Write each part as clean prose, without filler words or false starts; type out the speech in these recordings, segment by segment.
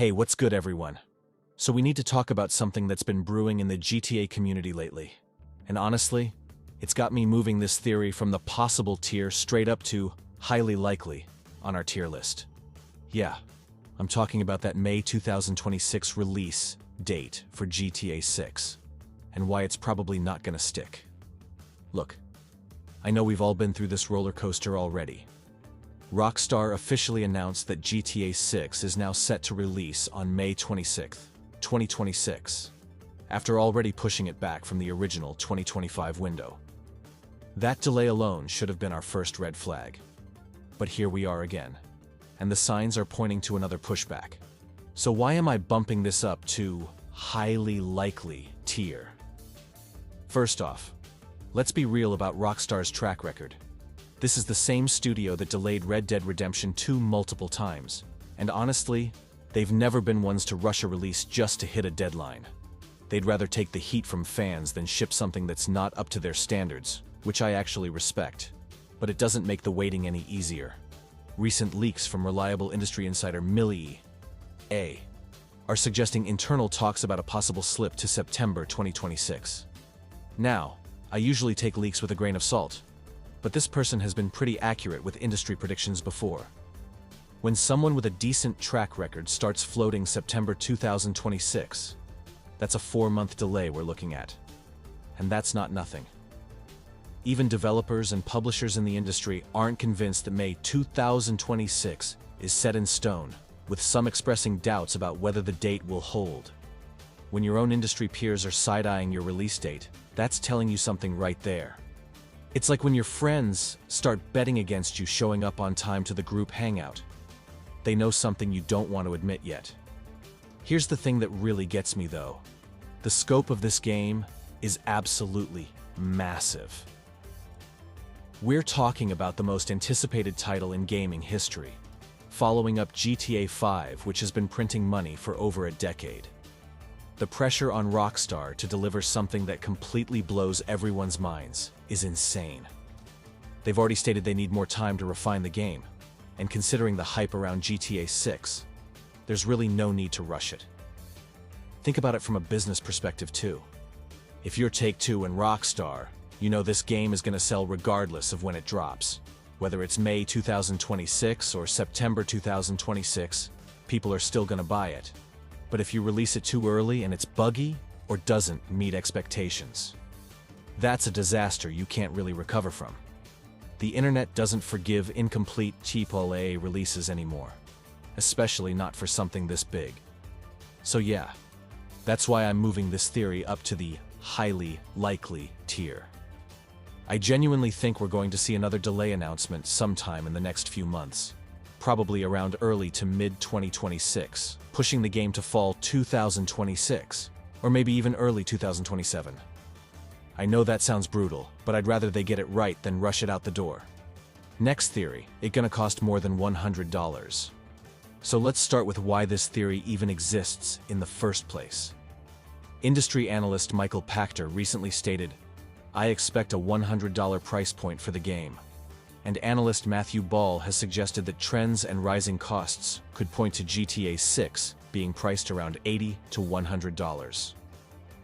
Hey, what's good, everyone? So we need to talk about something that's been brewing in the GTA community lately. And honestly, it's got me moving this theory from the possible tier straight up to highly likely on our tier list. Yeah, I'm talking about that May 2026 release date for GTA 6, and why it's probably not gonna stick. Look, I know we've all been through this roller coaster already. Rockstar officially announced that GTA 6 is now set to release on May 26th, 2026, after already pushing it back from the original 2025 window. That delay alone should have been our first red flag. But here we are again, and the signs are pointing to another pushback. So why am I bumping this up to highly likely tier? First off, let's be real about Rockstar's track record. This is the same studio that delayed Red Dead Redemption 2 multiple times, and honestly, they've never been ones to rush a release just to hit a deadline. They'd rather take the heat from fans than ship something that's not up to their standards, which I actually respect. But it doesn't make the waiting any easier. Recent leaks from reliable industry insider Millie A are suggesting internal talks about a possible slip to September 2026. Now, I usually take leaks with a grain of salt, but this person has been pretty accurate with industry predictions before. When someone with a decent track record starts floating September 2026, that's a 4-month delay we're looking at. And that's not nothing. Even developers and publishers in the industry aren't convinced that May 2026 is set in stone, with some expressing doubts about whether the date will hold. When your own industry peers are side-eyeing your release date, that's telling you something right there. It's like when your friends start betting against you showing up on time to the group hangout. They know something you don't want to admit yet. Here's the thing that really gets me though. The scope of this game is absolutely massive. We're talking about the most anticipated title in gaming history, following up GTA 5, which has been printing money for over a decade. The pressure on Rockstar to deliver something that completely blows everyone's minds is insane. They've already stated they need more time to refine the game, and considering the hype around GTA 6, there's really no need to rush it. Think about it from a business perspective too. If you're Take-Two and Rockstar, you know this game is going to sell regardless of when it drops. Whether it's May 2026 or September 2026, people are still going to buy it. But if you release it too early and it's buggy or doesn't meet expectations, that's a disaster you can't really recover from. The internet doesn't forgive incomplete AAA releases anymore, especially not for something this big. So yeah, that's why I'm moving this theory up to the highly likely tier. I genuinely think we're going to see another delay announcement sometime in the next few months, probably around early to mid-2026, pushing the game to fall 2026, or maybe even early 2027. I know that sounds brutal, but I'd rather they get it right than rush it out the door. Next theory, it's gonna cost more than $100. So let's start with why this theory even exists in the first place. Industry analyst Michael Pachter recently stated, "I expect a $100 price point for the game." And analyst Matthew Ball has suggested that trends and rising costs could point to GTA 6 being priced around $80 to $100.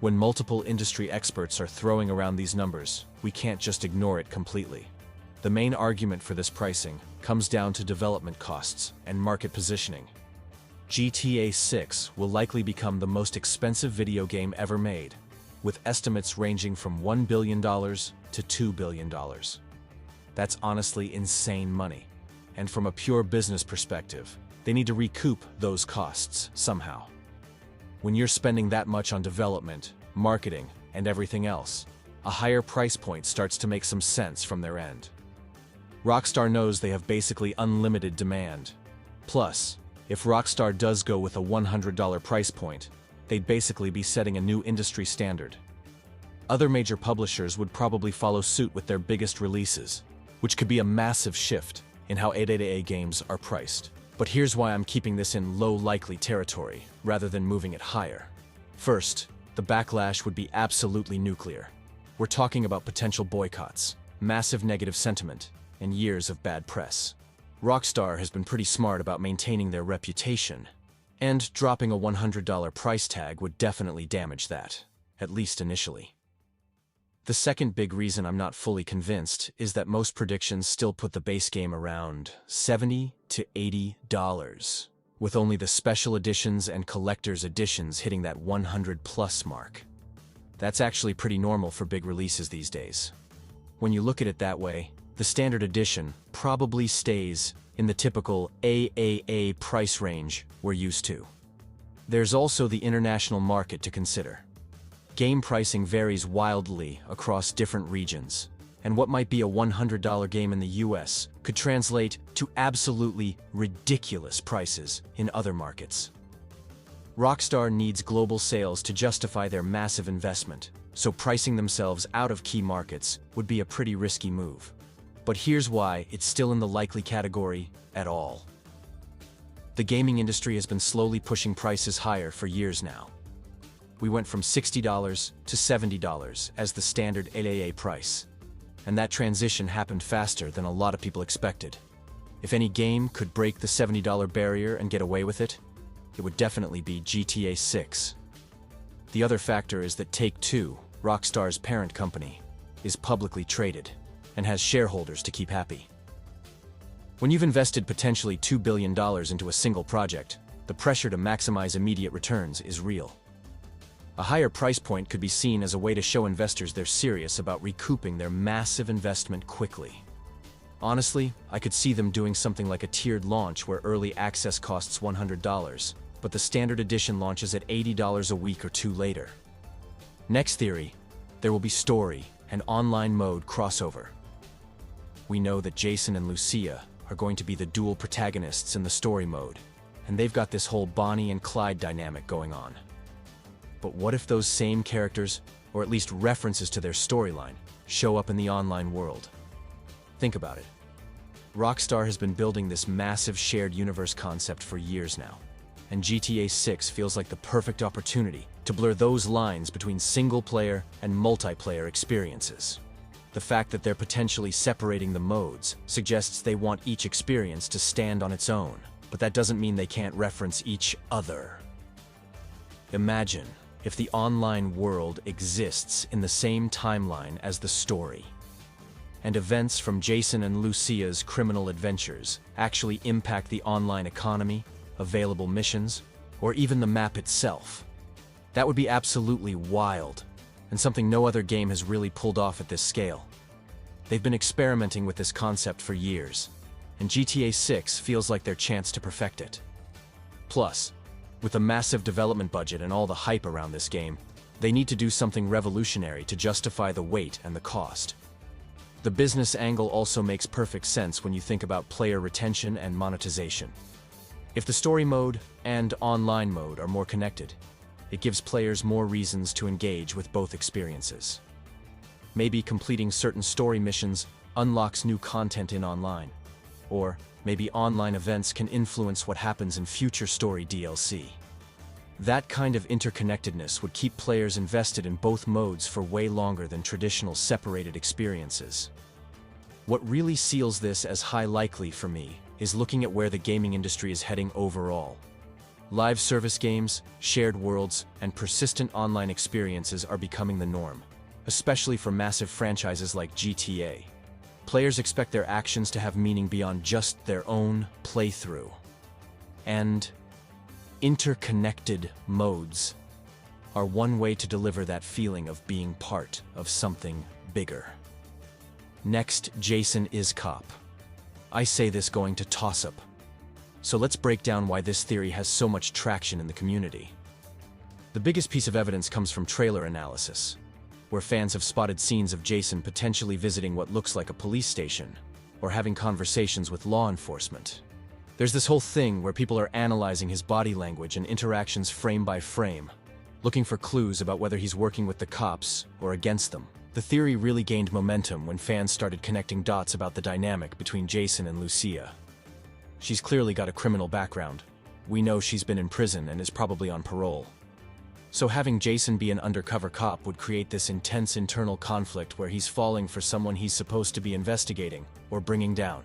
When multiple industry experts are throwing around these numbers, we can't just ignore it completely. The main argument for this pricing comes down to development costs and market positioning. GTA 6 will likely become the most expensive video game ever made, with estimates ranging from $1 billion to $2 billion. That's honestly insane money. And from a pure business perspective, they need to recoup those costs somehow. When you're spending that much on development, marketing, and everything else, a higher price point starts to make some sense from their end. Rockstar knows they have basically unlimited demand. Plus, if Rockstar does go with a $100 price point, they'd basically be setting a new industry standard. Other major publishers would probably follow suit with their biggest releases, which could be a massive shift in how 888 games are priced. But here's why I'm keeping this in low likely territory, rather than moving it higher. First, the backlash would be absolutely nuclear. We're talking about potential boycotts, massive negative sentiment, and years of bad press. Rockstar has been pretty smart about maintaining their reputation, And dropping a $100 price tag would definitely damage that, at least initially. The second big reason I'm not fully convinced is that most predictions still put the base game around $70 to $80, with only the special editions and collector's editions hitting that 100+ mark. That's actually pretty normal for big releases these days. When you look at it that way, the standard edition probably stays in the typical AAA price range we're used to. There's also the international market to consider. Game pricing varies wildly across different regions, and what might be a $100 game in the US could translate to absolutely ridiculous prices in other markets. Rockstar needs global sales to justify their massive investment, so pricing themselves out of key markets would be a pretty risky move. But here's why it's still in the likely category at all. The gaming industry has been slowly pushing prices higher for years now. We went from $60 to $70 as the standard AAA price, and that transition happened faster than a lot of people expected. If any game could break the $70 barrier and get away with it, it would definitely be GTA 6. The other factor is that Take-Two, Rockstar's parent company, is publicly traded and has shareholders to keep happy. When you've invested potentially $2 billion into a single project, the pressure to maximize immediate returns is real. A higher price point could be seen as a way to show investors they're serious about recouping their massive investment quickly. Honestly, I could see them doing something like a tiered launch where early access costs $100, but the standard edition launches at $80 a week or two later. Next theory, there will be story and online mode crossover. We know that Jason and Lucia are going to be the dual protagonists in the story mode, and they've got this whole Bonnie and Clyde dynamic going on. But what if those same characters, or at least references to their storyline, show up in the online world? Think about it. Rockstar has been building this massive shared universe concept for years now, and GTA 6 feels like the perfect opportunity to blur those lines between single-player and multiplayer experiences. The fact that they're potentially separating the modes suggests they want each experience to stand on its own, but that doesn't mean they can't reference each other. Imagine if the online world exists in the same timeline as the story, and events from Jason and Lucia's criminal adventures actually impact the online economy, available missions, or even the map itself. That would be absolutely wild, and something no other game has really pulled off at this scale. They've been experimenting with this concept for years, and GTA 6 feels like their chance to perfect it. Plus, with a massive development budget and all the hype around this game, they need to do something revolutionary to justify the weight and the cost. The business angle also makes perfect sense when you think about player retention and monetization. If the story mode and online mode are more connected, it gives players more reasons to engage with both experiences. Maybe completing certain story missions unlocks new content in online, or maybe online events can influence what happens in future story DLC. That kind of interconnectedness would keep players invested in both modes for way longer than traditional separated experiences. What really seals this as high likely for me is looking at where the gaming industry is heading overall. Live service games, shared worlds, and persistent online experiences are becoming the norm, especially for massive franchises like GTA. Players expect their actions to have meaning beyond just their own playthrough. And interconnected modes are one way to deliver that feeling of being part of something bigger. Next, Jason is cop. I say this going to toss-up. So let's break down why this theory has so much traction in the community. The biggest piece of evidence comes from trailer analysis, where fans have spotted scenes of Jason potentially visiting what looks like a police station, or having conversations with law enforcement. There's this whole thing where people are analyzing his body language and interactions frame by frame, looking for clues about whether he's working with the cops or against them. The theory really gained momentum when fans started connecting dots about the dynamic between Jason and Lucia. She's clearly got a criminal background. We know she's been in prison and is probably on parole. So having Jason be an undercover cop would create this intense internal conflict where he's falling for someone he's supposed to be investigating or bringing down.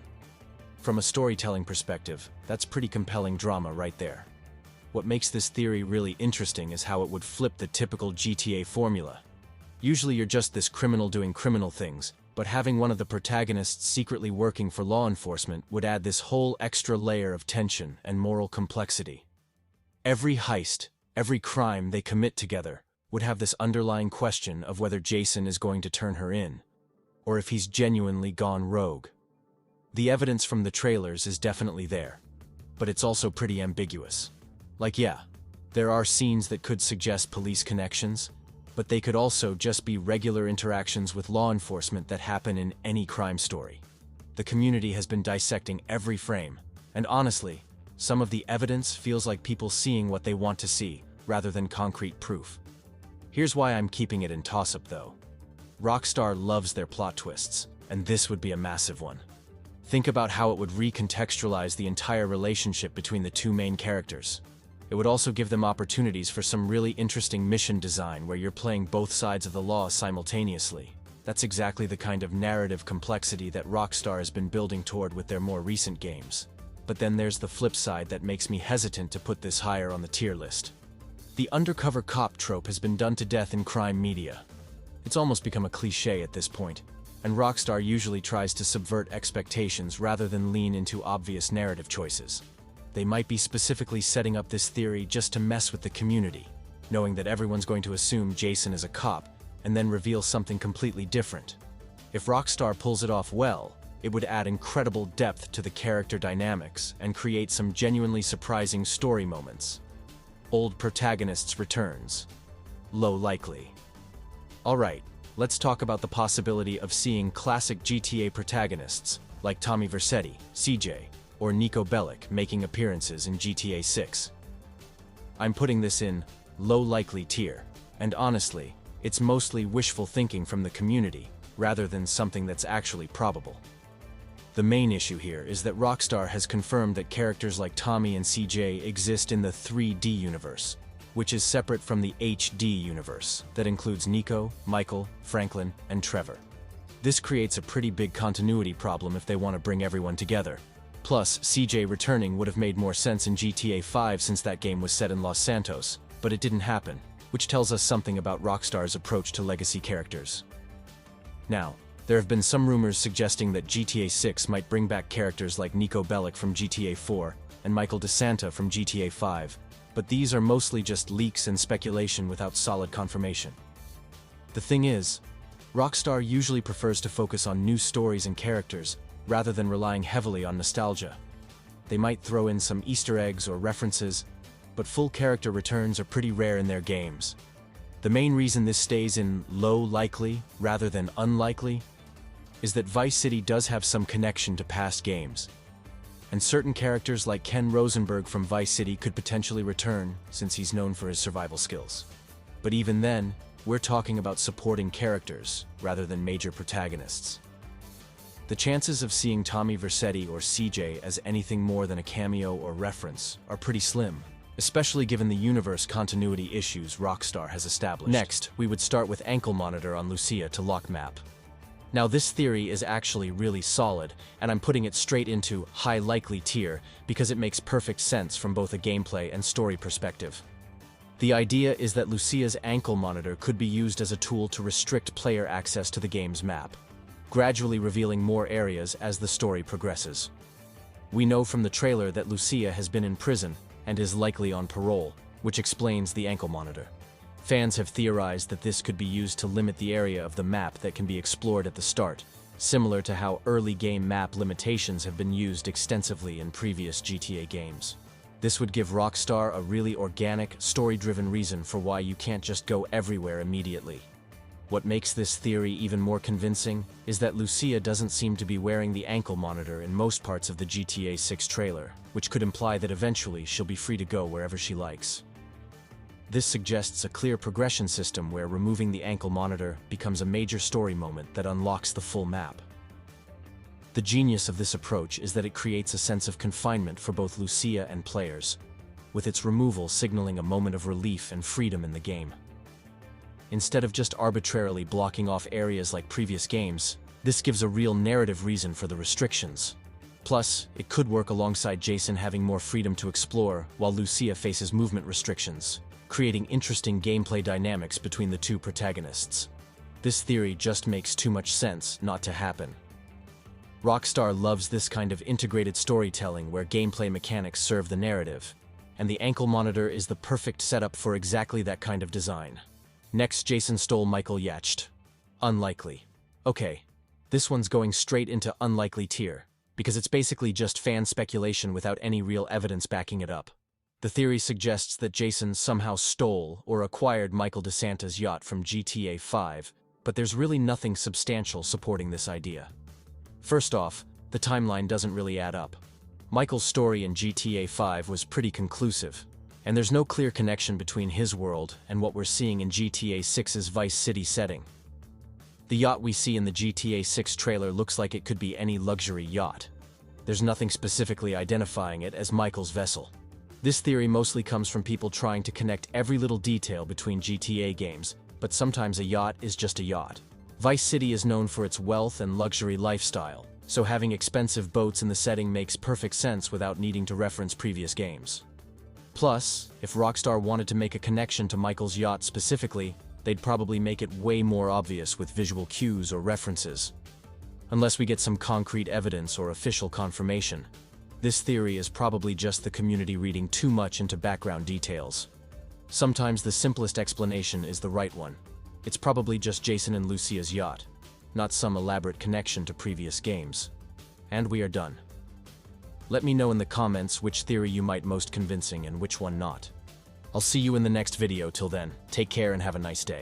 From a storytelling perspective, that's pretty compelling drama right there. What makes this theory really interesting is how it would flip the typical GTA formula. Usually you're just this criminal doing criminal things, but having one of the protagonists secretly working for law enforcement would add this whole extra layer of tension and moral complexity. Every heist, every crime they commit together would have this underlying question of whether Jason is going to turn her in, or if he's genuinely gone rogue. The evidence from the trailers is definitely there, but it's also pretty ambiguous. Like, yeah, there are scenes that could suggest police connections, but they could also just be regular interactions with law enforcement that happen in any crime story. The community has been dissecting every frame, and honestly, some of the evidence feels like people seeing what they want to see, rather than concrete proof. Here's why I'm keeping it in toss-up though. Rockstar loves their plot twists, and this would be a massive one. Think about how it would recontextualize the entire relationship between the two main characters. It would also give them opportunities for some really interesting mission design where you're playing both sides of the law simultaneously. That's exactly the kind of narrative complexity that Rockstar has been building toward with their more recent games. But then there's the flip side that makes me hesitant to put this higher on the tier list. The undercover cop trope has been done to death in crime media. It's almost become a cliché at this point, and Rockstar usually tries to subvert expectations rather than lean into obvious narrative choices. They might be specifically setting up this theory just to mess with the community, knowing that everyone's going to assume Jason is a cop, and then reveal something completely different. If Rockstar pulls it off well, it would add incredible depth to the character dynamics and create some genuinely surprising story moments. Old protagonists returns. Low likely. Alright, let's talk about the possibility of seeing classic GTA protagonists like Tommy Vercetti, CJ, or Niko Bellic making appearances in GTA 6. I'm putting this in low likely tier, and honestly, it's mostly wishful thinking from the community rather than something that's actually probable. The main issue here is that Rockstar has confirmed that characters like Tommy and CJ exist in the 3D universe, which is separate from the HD universe that includes Niko, Michael, Franklin, and Trevor. This creates a pretty big continuity problem if they want to bring everyone together. Plus, CJ returning would have made more sense in GTA 5 since that game was set in Los Santos, but it didn't happen, which tells us something about Rockstar's approach to legacy characters. Now, there have been some rumors suggesting that GTA 6 might bring back characters like Niko Bellic from GTA 4 and Michael DeSanta from GTA 5, but these are mostly just leaks and speculation without solid confirmation. The thing is, Rockstar usually prefers to focus on new stories and characters rather than relying heavily on nostalgia. They might throw in some Easter eggs or references, but full character returns are pretty rare in their games. The main reason this stays in low likely rather than unlikely is that Vice City does have some connection to past games, and certain characters like Ken Rosenberg from Vice City could potentially return since he's known for his survival skills. But even then, we're talking about supporting characters rather than major protagonists. The chances of seeing Tommy Vercetti or CJ as anything more than a cameo or reference are pretty slim, especially given the universe continuity issues Rockstar has established. Next, we would start with ankle monitor on Lucia to lock map. Now this theory is actually really solid, and I'm putting it straight into high likely tier because it makes perfect sense from both a gameplay and story perspective. The idea is that Lucia's ankle monitor could be used as a tool to restrict player access to the game's map, gradually revealing more areas as the story progresses. We know from the trailer that Lucia has been in prison and is likely on parole, which explains the ankle monitor. Fans have theorized that this could be used to limit the area of the map that can be explored at the start, similar to how early game map limitations have been used extensively in previous GTA games. This would give Rockstar a really organic, story-driven reason for why you can't just go everywhere immediately. What makes this theory even more convincing is that Lucia doesn't seem to be wearing the ankle monitor in most parts of the GTA 6 trailer, which could imply that eventually she'll be free to go wherever she likes. This suggests a clear progression system where removing the ankle monitor becomes a major story moment that unlocks the full map. The genius of this approach is that it creates a sense of confinement for both Lucia and players, with its removal signaling a moment of relief and freedom in the game. Instead of just arbitrarily blocking off areas like previous games, this gives a real narrative reason for the restrictions. Plus, it could work alongside Jason having more freedom to explore while Lucia faces movement restrictions, creating interesting gameplay dynamics between the two protagonists. This theory just makes too much sense not to happen. Rockstar loves this kind of integrated storytelling where gameplay mechanics serve the narrative, and the ankle monitor is the perfect setup for exactly that kind of design. Next, Jason stole Michael Yacht. Unlikely. Okay, this one's going straight into unlikely tier, because it's basically just fan speculation without any real evidence backing it up. The theory suggests that Jason somehow stole or acquired Michael DeSanta's yacht from GTA 5, but there's really nothing substantial supporting this idea. First off, the timeline doesn't really add up. Michael's story in GTA 5 was pretty conclusive, and there's no clear connection between his world and what we're seeing in GTA 6's Vice City setting. The yacht we see in the GTA 6 trailer looks like it could be any luxury yacht. There's nothing specifically identifying it as Michael's vessel. This theory mostly comes from people trying to connect every little detail between GTA games, but sometimes a yacht is just a yacht. Vice City is known for its wealth and luxury lifestyle, so having expensive boats in the setting makes perfect sense without needing to reference previous games. Plus, if Rockstar wanted to make a connection to Michael's yacht specifically, they'd probably make it way more obvious with visual cues or references. Unless we get some concrete evidence or official confirmation, this theory is probably just the community reading too much into background details. Sometimes the simplest explanation is the right one. It's probably just Jason and Lucia's yacht, not some elaborate connection to previous games. And we are done. Let me know in the comments which theory you might most convincing and which one not. I'll see you in the next video. Till then, take care and have a nice day.